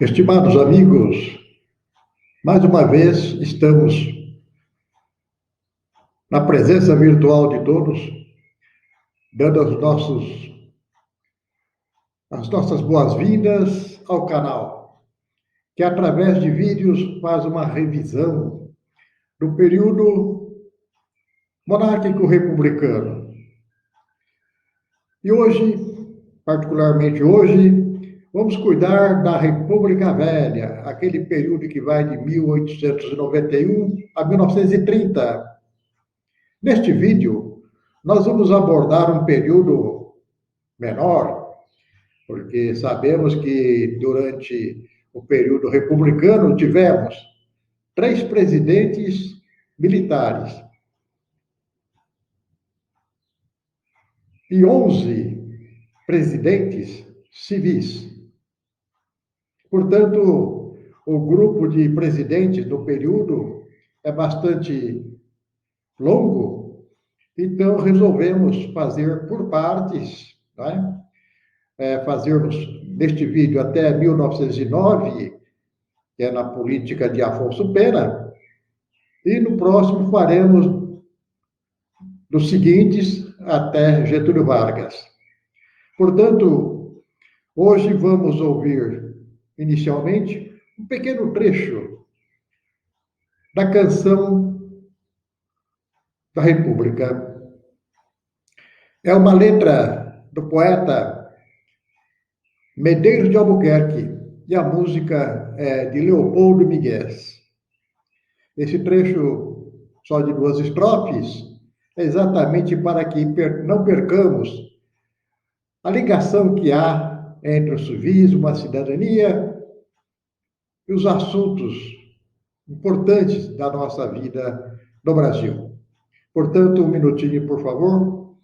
Estimados amigos, mais uma vez estamos na presença virtual de todos, dando as nossas boas-vindas ao canal, que através de vídeos faz uma revisão do período monárquico republicano. E hoje, particularmente hoje, vamos cuidar da República Velha, aquele período que vai de 1891 a 1930. Neste vídeo, nós vamos abordar um período menor, porque sabemos que durante o período republicano tivemos 3 presidentes militares e 11 presidentes civis. Portanto, o grupo de presidentes do período é bastante longo, então resolvemos fazer por partes, né? Fazermos neste vídeo até 1909, que é na política de Afonso Pena, e no próximo faremos dos seguintes até Getúlio Vargas. Portanto, hoje vamos ouvir, inicialmente, um pequeno trecho da canção da República. É uma letra do poeta Medeiros de Albuquerque e a música é de Leopoldo Miguez. Esse trecho, só de 2 estrofes, é exatamente para que não percamos a ligação que há entre o civismo, a cidadania e os assuntos importantes da nossa vida no Brasil. Portanto, um minutinho, por favor.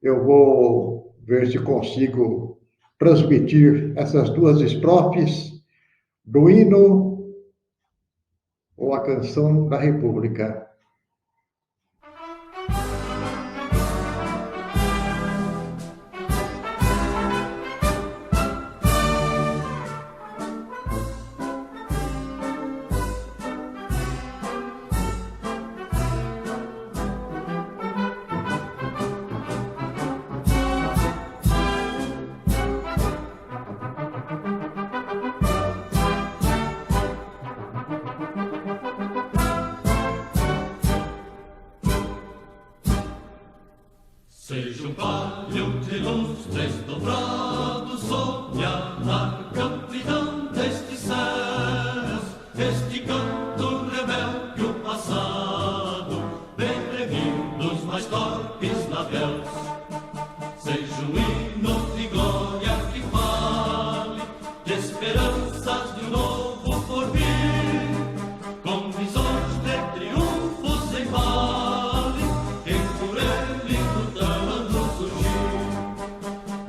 Eu vou ver se consigo transmitir essas 2 estrofes do hino ou a canção da República. Seja um palho de luz desdobrado sobre a larga amplidão destes céus, este canto rebelde o passado, bem premido os mais torpes navios. Seja um hino de glória que fale de esperanças de um novo porvir, com visões de triunfos em vale, quem por ele lutando surgir.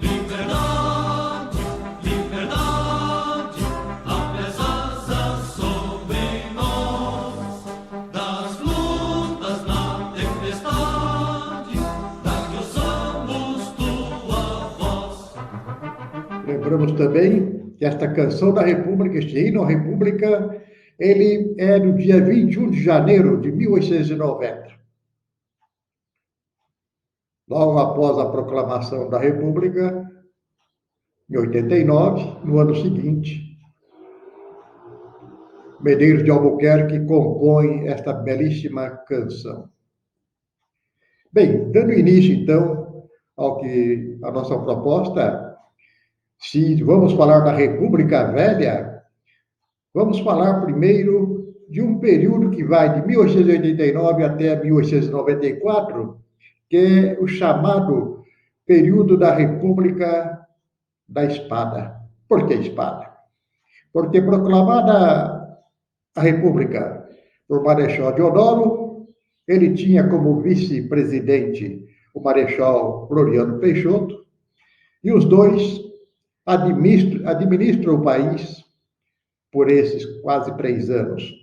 Liberdade, liberdade, abre as asas sobre nós, das lutas na tempestade, das que usamos tua voz. Lembramos também que esta canção da República, este hino à República, ele é do dia 21 de janeiro de 1890. Logo após a proclamação da República, em 89, no ano seguinte, Medeiros de Albuquerque compõe esta belíssima canção. Bem, dando início, então, à nossa proposta, se vamos falar da República Velha, vamos falar primeiro de um período que vai de 1889 até 1894, que é o chamado período da República da Espada. Por que espada? Porque proclamada a República por Marechal Deodoro, ele tinha como vice-presidente o Marechal Floriano Peixoto, e os dois administram o país por esses quase 3 anos.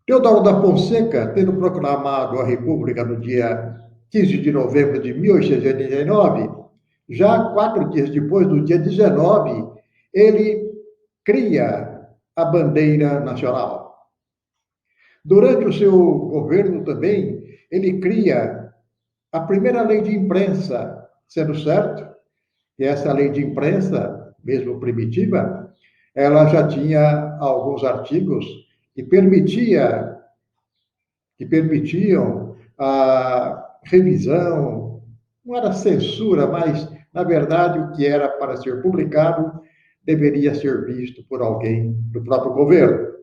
Teodoro da Fonseca, tendo proclamado a República no dia 15 de novembro de 1889, Já 4 dias depois, no dia 19, ele cria a bandeira nacional. Durante o seu governo também, ele cria a primeira lei de imprensa, sendo certo que essa lei de imprensa, mesmo primitiva, ela já tinha alguns artigos que permitiam a revisão, não era censura, mas, na verdade, o que era para ser publicado deveria ser visto por alguém do próprio governo.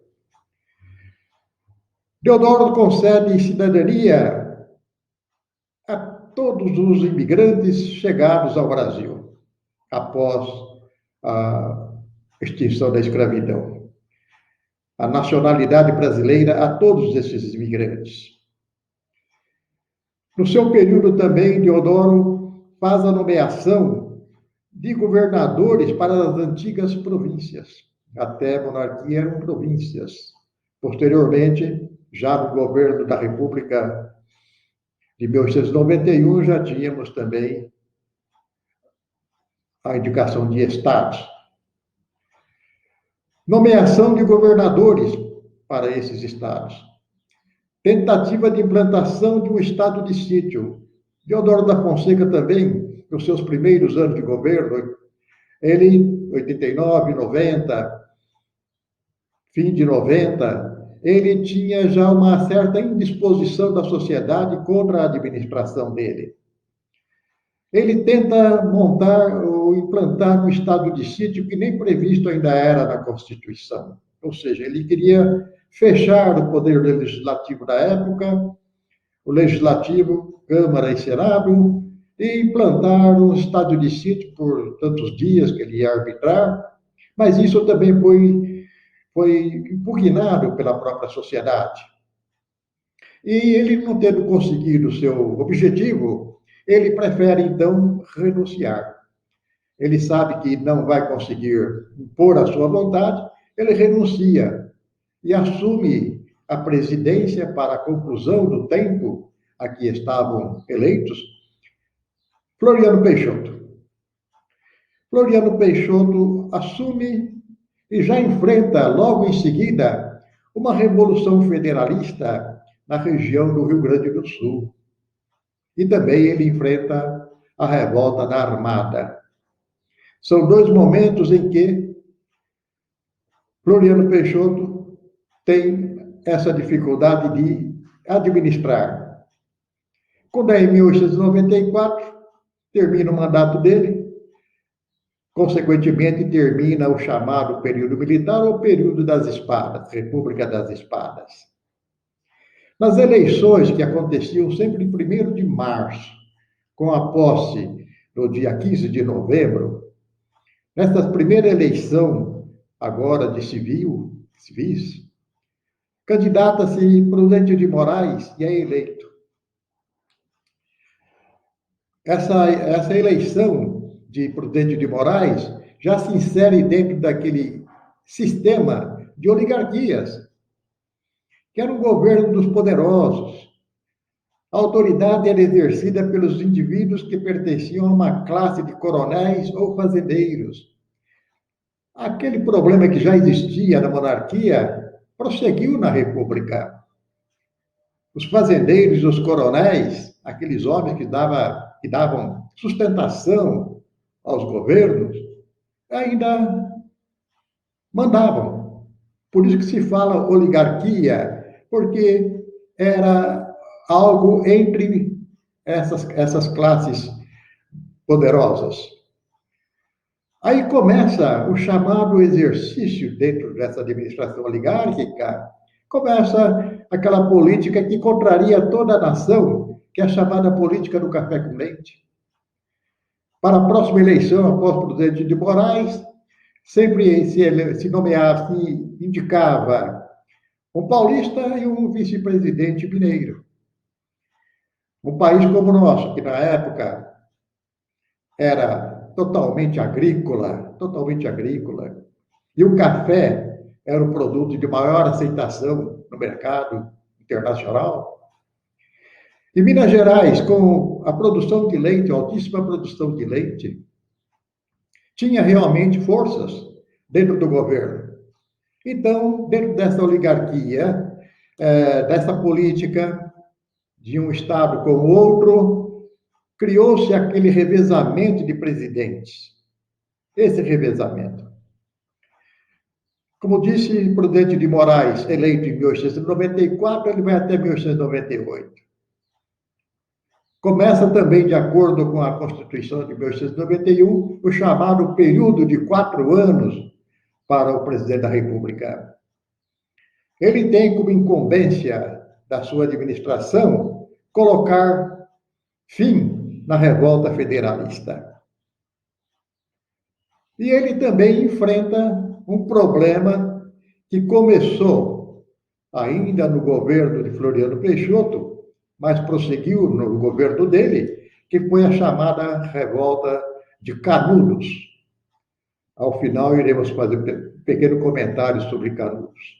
Deodoro concede cidadania a todos os imigrantes chegados ao Brasil após a extinção da escravidão. A nacionalidade brasileira a todos esses imigrantes. No seu período também, Deodoro faz a nomeação de governadores para as antigas províncias. Até a monarquia eram províncias. Posteriormente, já no governo da República de 1891, já tínhamos também a indicação de estados. Nomeação de governadores para esses estados. Tentativa de implantação de um estado de sítio. Deodoro da Fonseca também, nos seus primeiros anos de governo, ele, 89, 90, fim de 90, ele tinha já uma certa indisposição da sociedade contra a administração dele. Ele tenta montar ou implantar um estado de sítio que nem previsto ainda era na Constituição. Ou seja, ele queria fechar o poder legislativo da época, o legislativo, Câmara e Senado, e implantar um estado de sítio por tantos dias que ele ia arbitrar, mas isso também foi impugnado pela própria sociedade. E ele, não tendo conseguido o seu objetivo, ele prefere, então, renunciar. Ele sabe que não vai conseguir impor a sua vontade, ele renuncia e assume a presidência para a conclusão do tempo a que estavam eleitos Floriano Peixoto. Floriano Peixoto assume e já enfrenta, logo em seguida, uma revolução federalista na região do Rio Grande do Sul. E também ele enfrenta a revolta da Armada. São 2 momentos em que Floriano Peixoto tem essa dificuldade de administrar. Quando é em 1894, termina o mandato dele, consequentemente termina o chamado período militar ou período das espadas, República das Espadas. Nas eleições que aconteciam sempre em 1º de março, com a posse no dia 15 de novembro, nesta primeira eleição, agora de civis, candidata-se Prudente de Moraes e é eleito. Essa eleição de Prudente de Moraes já se insere dentro daquele sistema de oligarquias, que era um governo dos poderosos. A autoridade era exercida pelos indivíduos que pertenciam a uma classe de coronéis ou fazendeiros. Aquele problema que já existia na monarquia prosseguiu na República. Os fazendeiros e os coronéis, aqueles homens que davam sustentação aos governos, ainda mandavam. Por isso que se fala oligarquia, porque era algo entre essas classes poderosas. Aí começa o chamado exercício dentro dessa administração oligárquica, começa aquela política que contraria toda a nação, que é a chamada política do café com leite. Para a próxima eleição, após Prudente de Moraes, sempre se nomeava, se indicava um paulista e um vice-presidente mineiro. Um país como o nosso, que na época era totalmente agrícola, e o café era o produto de maior aceitação no mercado internacional. Em Minas Gerais, com a produção de leite, a altíssima produção de leite, tinha realmente forças dentro do governo. Então, dentro dessa oligarquia, dessa política de um Estado com o outro, criou-se aquele revezamento de presidentes. Esse revezamento. Como disse Prudente de Moraes, eleito em 1894, ele vai até 1898. Começa também, de acordo com a Constituição de 1891, o chamado período de 4 anos para o presidente da República. Ele tem como incumbência da sua administração colocar fim na revolta federalista. E ele também enfrenta um problema que começou ainda no governo de Floriano Peixoto, mas prosseguiu no governo dele, que foi a chamada revolta de Canudos. Ao final, iremos fazer um pequeno comentário sobre Canudos.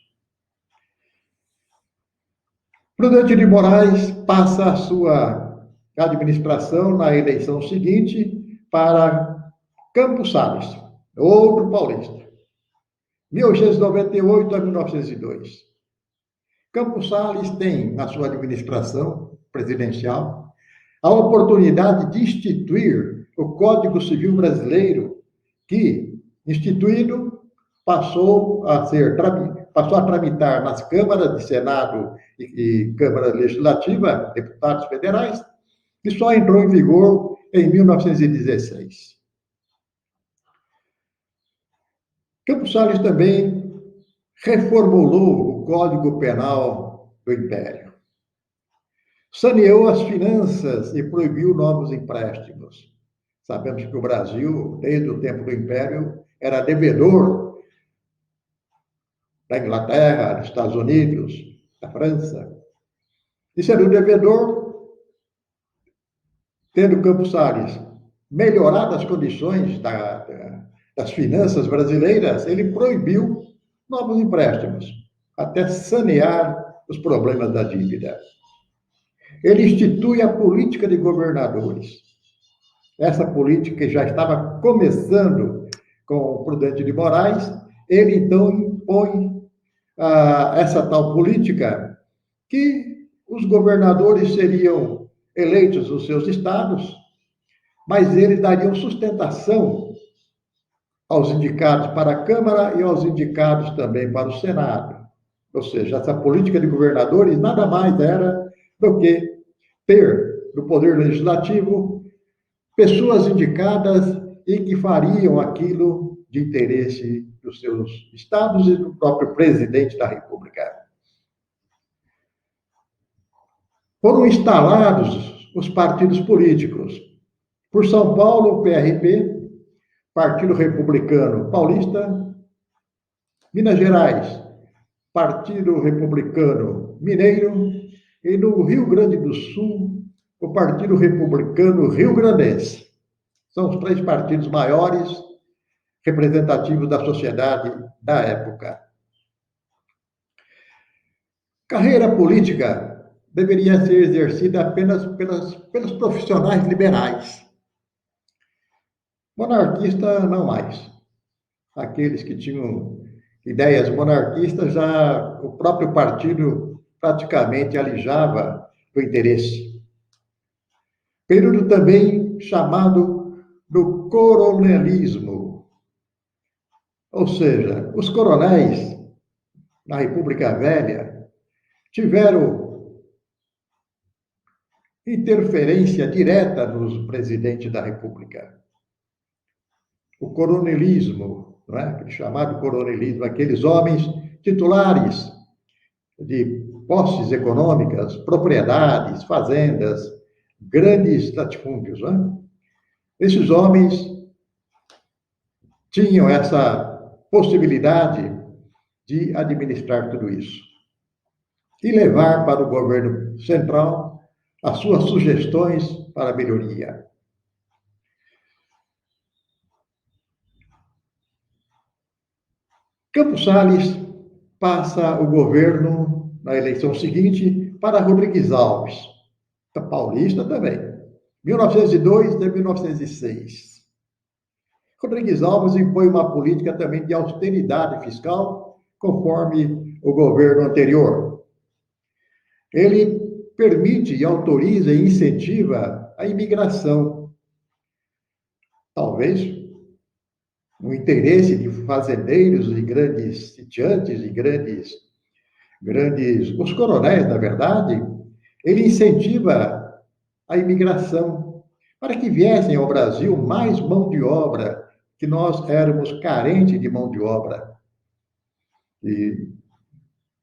Prudente de Moraes passa a sua administração na eleição seguinte para Campos Salles, outro paulista, 1898 a 1902. Campos Salles tem, na sua administração presidencial, a oportunidade de instituir o Código Civil Brasileiro, que, instituído, passou a tramitar nas câmaras de Senado e Câmara Legislativa, deputados federais, e só entrou em vigor em 1916. Campos Salles também reformulou o Código Penal do Império. Saneou as finanças e proibiu novos empréstimos. Sabemos que o Brasil, desde o tempo do Império, era devedor da Inglaterra, dos Estados Unidos, da França. E sendo devedor, tendo Campos Salles melhorado as condições das finanças brasileiras, ele proibiu novos empréstimos, até sanear os problemas da dívida. Ele institui a política de governadores. Essa política já estava começando com o Prudente de Moraes, ele então impõe essa tal política que os governadores seriam eleitos nos seus estados, mas eles dariam sustentação aos indicados para a Câmara e aos indicados também para o Senado. Ou seja, essa política de governadores nada mais era do que ter no Poder Legislativo pessoas indicadas e que fariam aquilo de interesse dos seus estados e do próprio presidente da República. Foram instalados os partidos políticos. Por São Paulo, o PRP, Partido Republicano Paulista. Minas Gerais, Partido Republicano Mineiro. E no Rio Grande do Sul, o Partido Republicano Rio-Grandense. São os 3 partidos maiores representativos da sociedade da época. Carreira política deveria ser exercida apenas pelos profissionais liberais. Monarquista, não mais. Aqueles que tinham ideias monarquistas, já o próprio partido praticamente alijava o interesse. Período também chamado do coronelismo. Ou seja, os coronéis na República Velha tiveram interferência direta nos presidentes da República. O coronelismo, não é? Aquele chamado coronelismo, aqueles homens titulares de posses econômicas, propriedades, fazendas, grandes latifúndios. Não é? Esses homens tinham essa possibilidade de administrar tudo isso e levar para o governo central as suas sugestões para a melhoria. Campos Salles passa o governo na eleição seguinte para Rodrigues Alves. paulista também, 1902 até 1906. Rodrigues Alves impõe uma política também de austeridade fiscal, conforme o governo anterior. Ele permite e autoriza e incentiva a imigração. Talvez o interesse de fazendeiros e grandes sitiantes e grandes, os coronéis, na verdade, ele incentiva a imigração para que viessem ao Brasil mais mão de obra, que nós éramos carentes de mão de obra. E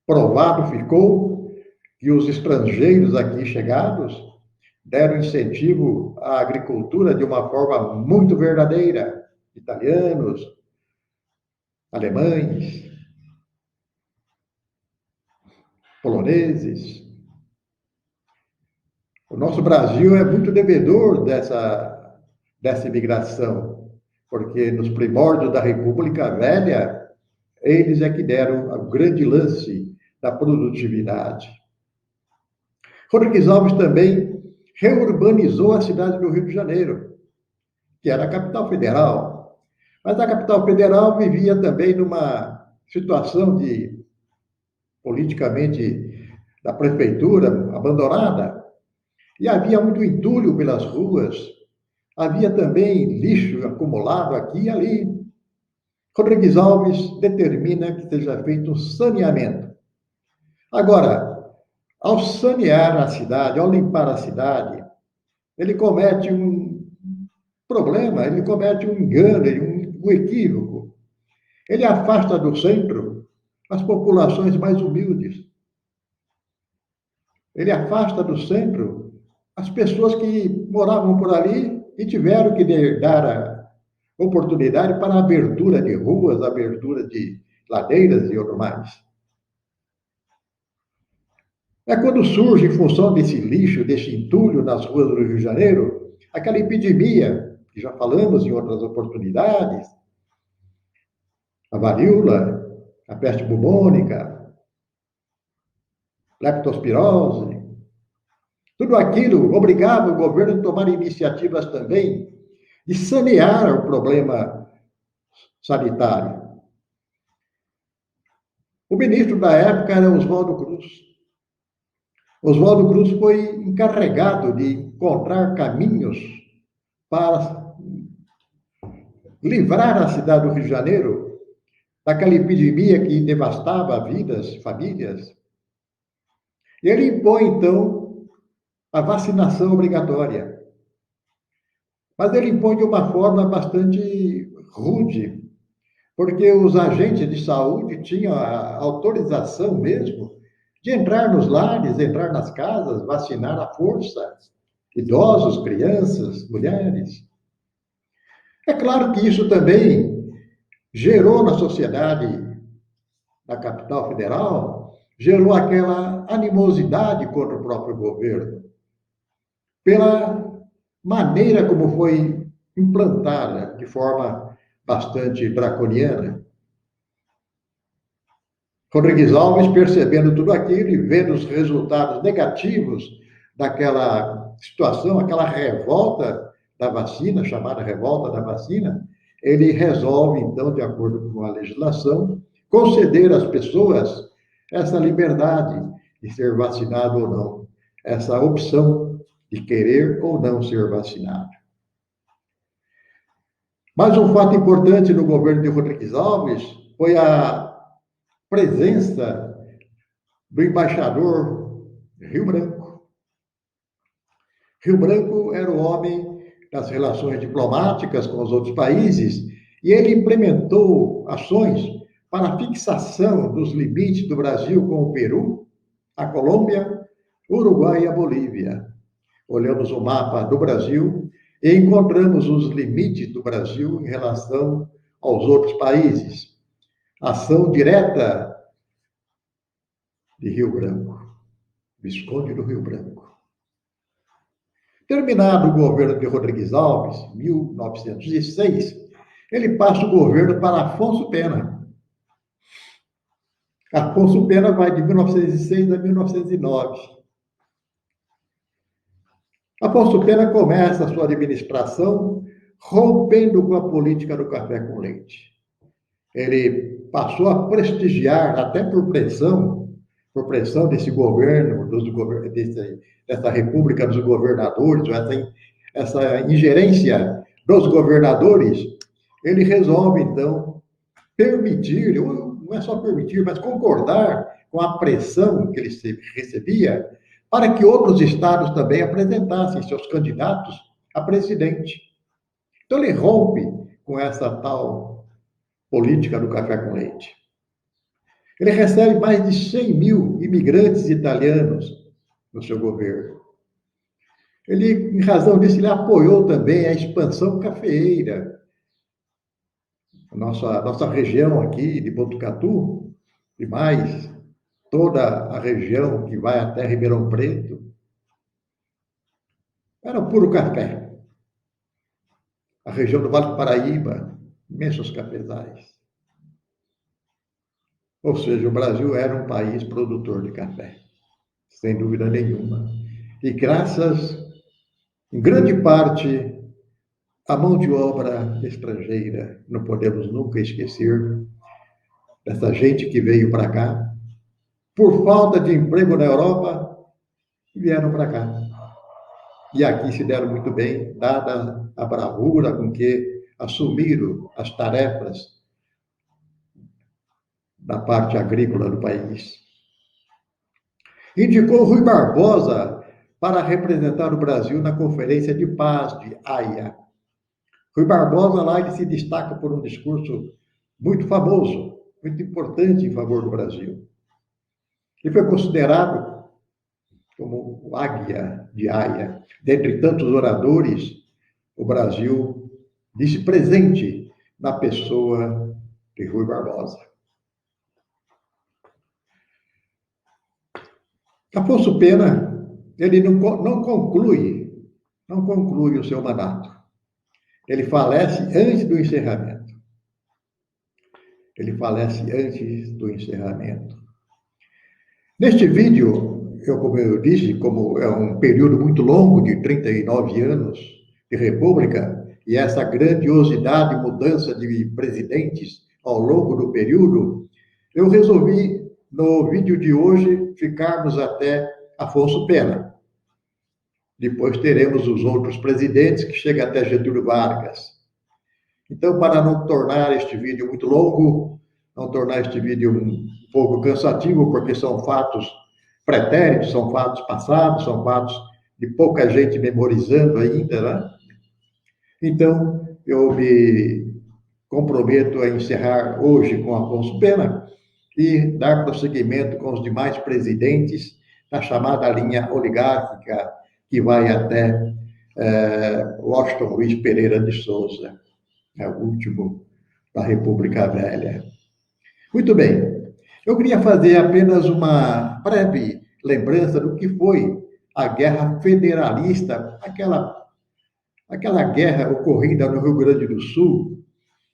provado ficou que os estrangeiros aqui chegados deram incentivo à agricultura de uma forma muito verdadeira. Italianos, alemães, poloneses. O nosso Brasil é muito devedor dessa imigração, porque nos primórdios da República Velha, eles é que deram o grande lance da produtividade. Rodrigues Alves também reurbanizou a cidade do Rio de Janeiro, que era a capital federal. Mas a capital federal vivia também numa situação politicamente, da prefeitura abandonada, e havia muito entulho pelas ruas, havia também lixo acumulado aqui e ali. Rodrigues Alves determina que seja feito um saneamento. Agora, ao sanear a cidade, ao limpar a cidade, ele comete um problema, ele comete um engano, um equívoco. Ele afasta do centro as populações mais humildes. Ele afasta do centro as pessoas que moravam por ali e tiveram que dar a oportunidade para a abertura de ruas, abertura de ladeiras e outro mais. É quando surge, em função desse lixo, desse entulho nas ruas do Rio de Janeiro, aquela epidemia, que já falamos em outras oportunidades, a varíola, a peste bubônica, leptospirose, tudo aquilo obrigava o governo a tomar iniciativas também de sanear o problema sanitário. O ministro da época era Oswaldo Cruz. Oswaldo Cruz foi encarregado de encontrar caminhos para livrar a cidade do Rio de Janeiro daquela epidemia que devastava vidas, famílias. E ele impõe, então, a vacinação obrigatória. Mas ele impõe de uma forma bastante rude, porque os agentes de saúde tinham a autorização mesmo de entrar nos lares, entrar nas casas, vacinar à força, idosos, crianças, mulheres. É claro que isso também gerou na sociedade da capital federal, gerou aquela animosidade contra o próprio governo, pela maneira como foi implantada de forma bastante draconiana. Rodrigues Alves, percebendo tudo aquilo e vendo os resultados negativos daquela situação, aquela revolta da vacina, chamada revolta da vacina, ele resolve, então, de acordo com a legislação, conceder às pessoas essa liberdade de ser vacinado ou não, essa opção de querer ou não ser vacinado. Mas um fato importante no governo de Rodrigues Alves foi a presença do embaixador Rio Branco. Rio Branco era o homem das relações diplomáticas com os outros países e ele implementou ações para a fixação dos limites do Brasil com o Peru, a Colômbia, o Uruguai e a Bolívia. Olhamos o mapa do Brasil e encontramos os limites do Brasil em relação aos outros países. Ação direta de Rio Branco, Visconde do Rio Branco. Terminado o governo de Rodrigues Alves, 1906, ele passa o governo para Afonso Pena. Afonso Pena vai de 1906 a 1909. Afonso Pena começa a sua administração rompendo com a política do café com leite. Ele passou a prestigiar, até por pressão desse governo, dessa República dos Governadores, essa ingerência dos governadores, ele resolve, então, permitir, não é só permitir, mas concordar com a pressão que ele recebia para que outros estados também apresentassem seus candidatos a presidente. Então, ele rompe com essa tal política do café com leite. Ele recebe mais de 100 mil imigrantes italianos no seu governo. Ele, em razão disso, ele apoiou também a expansão cafeeira. Nossa região aqui de Botucatu, e mais toda a região que vai até Ribeirão Preto, era puro café. A região do Vale do Paraíba, imensos cafezais. Ou seja, o Brasil era um país produtor de café, sem dúvida nenhuma. E graças, em grande parte, à mão de obra estrangeira, não podemos nunca esquecer dessa gente que veio para cá, por falta de emprego na Europa, vieram para cá. E aqui se deram muito bem, dada a bravura com que assumiram as tarefas da parte agrícola do país. Indicou Rui Barbosa para representar o Brasil na Conferência de Paz de Haia. Rui Barbosa lá ele se destaca por um discurso muito famoso, muito importante em favor do Brasil. Ele foi considerado como o águia de Haia. Dentre tantos oradores, o Brasil disse presente na pessoa de Rui Barbosa. Afonso Pena, ele não conclui o seu mandato. Ele falece antes do encerramento. Neste vídeo, como eu disse, como é um período muito longo de 39 anos de república, e essa grandiosidade e mudança de presidentes ao longo do período, eu resolvi, no vídeo de hoje, ficarmos até Afonso Pena. Depois teremos os outros presidentes, que chegam até Getúlio Vargas. Então, para não tornar este vídeo muito longo, não tornar este vídeo um pouco cansativo, porque são fatos pretéritos, são fatos passados, são fatos de pouca gente memorizando ainda, né? Então, eu me comprometo a encerrar hoje com Afonso Pena e dar prosseguimento com os demais presidentes da chamada linha oligárquica, que vai até Washington Luiz Pereira de Souza, o último da República Velha. Muito bem, eu queria fazer apenas uma breve lembrança do que foi a Guerra Federalista, aquela guerra ocorrida no Rio Grande do Sul,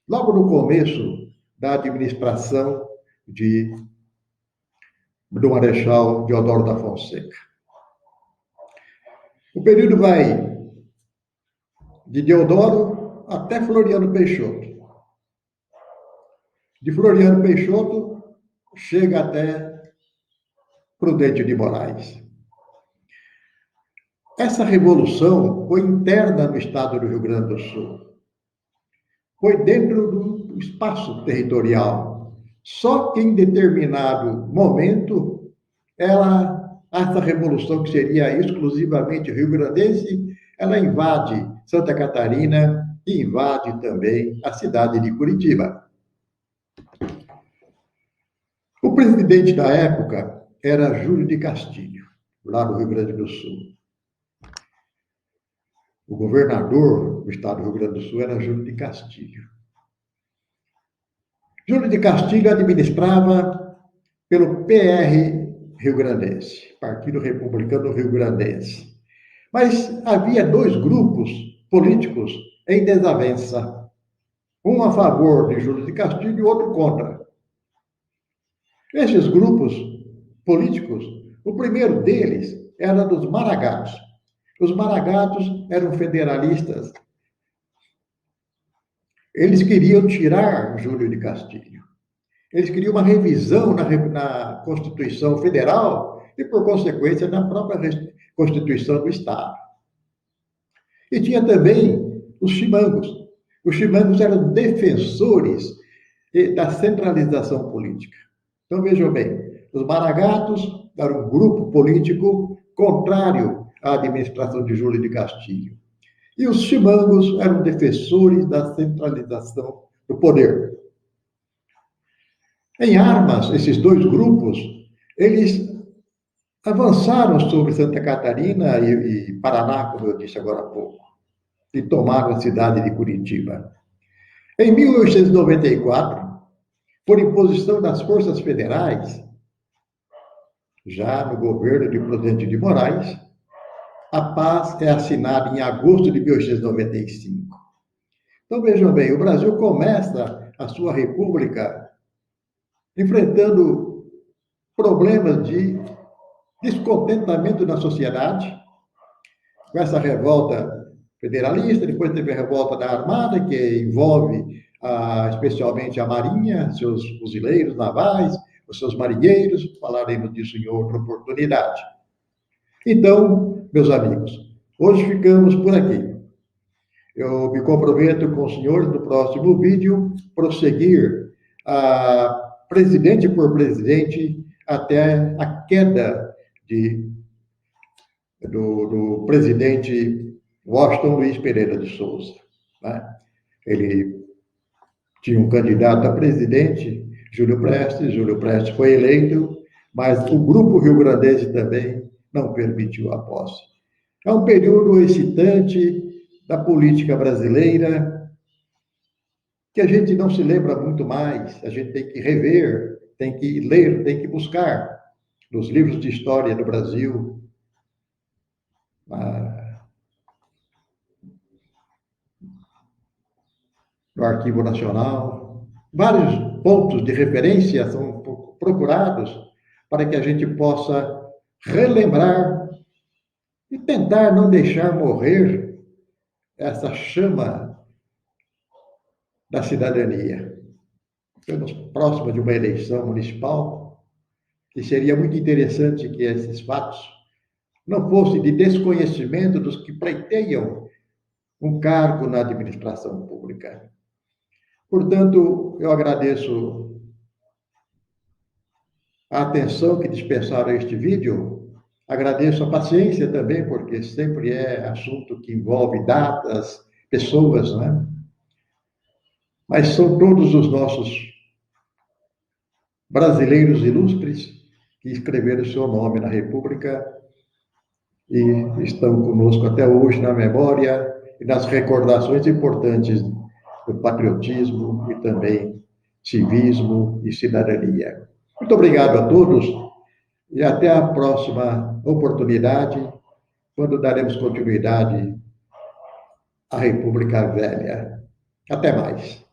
logo no começo da administração do Marechal Deodoro da Fonseca. O período vai de Deodoro até Floriano Peixoto. De Floriano Peixoto, chega até Prudente de Moraes. Essa revolução foi interna no estado do Rio Grande do Sul. Foi dentro do espaço territorial. Só que em determinado momento, essa revolução, que seria exclusivamente rio-grandense, ela invade Santa Catarina e invade também a cidade de Curitiba. O presidente da época era Júlio de Castilho, lá do Rio Grande do Sul. O governador do estado do Rio Grande do Sul era Júlio de Castilho. Júlio de Castilho administrava pelo PR rio-grandense, Partido Republicano Rio-Grandense. Mas havia dois grupos políticos em desavença. Um a favor de Júlio de Castilho e outro contra. Esses grupos políticos, o primeiro deles era dos Maragatos. Os maragatos eram federalistas. Eles queriam tirar Júlio de Castilho. Eles queriam uma revisão na Constituição Federal e, por consequência, na própria Constituição do Estado. E tinha também os chimangos. Os chimangos eram defensores da centralização política. Então, vejam bem, os maragatos eram um grupo político contrário à administração de Júlio de Castilho. E os chimangos eram defensores da centralização do poder. Em armas, esses dois grupos, eles avançaram sobre Santa Catarina e Paraná, como eu disse agora há pouco, e tomaram a cidade de Curitiba. Em 1894, por imposição das forças federais, já no governo de Prudente de Moraes, a paz é assinada em agosto de 1895. Então, vejam bem, o Brasil começa a sua república enfrentando problemas de descontentamento na sociedade, com essa revolta federalista, depois teve a revolta da Armada, que envolve especialmente a Marinha, seus fuzileiros navais, os seus marinheiros, falaremos disso em outra oportunidade. Então, meus amigos, hoje ficamos por aqui. Eu me comprometo com os senhores no próximo vídeo prosseguir presidente por presidente até a queda do presidente Washington Luiz Pereira de Souza. Né? Ele tinha um candidato a presidente, Júlio Prestes foi eleito, mas o grupo rio-grandense também não permitiu a posse. É um período excitante da política brasileira, que a gente não se lembra muito mais, a gente tem que rever, tem que ler, tem que buscar nos livros de história do Brasil, no Arquivo Nacional. Vários pontos de referência são procurados para que a gente possa relembrar e tentar não deixar morrer essa chama da cidadania. Estamos próximos de uma eleição municipal e seria muito interessante que esses fatos não fossem de desconhecimento dos que pleiteiam um cargo na administração pública. Portanto, eu agradeço a atenção que dispensaram a este vídeo, agradeço a paciência também, porque sempre é assunto que envolve datas, pessoas, né? Mas são todos os nossos brasileiros ilustres que escreveram seu nome na República e estão conosco até hoje na memória e nas recordações importantes do patriotismo e também civismo e cidadania. Muito obrigado a todos e até a próxima oportunidade, quando daremos continuidade à República Velha. Até mais.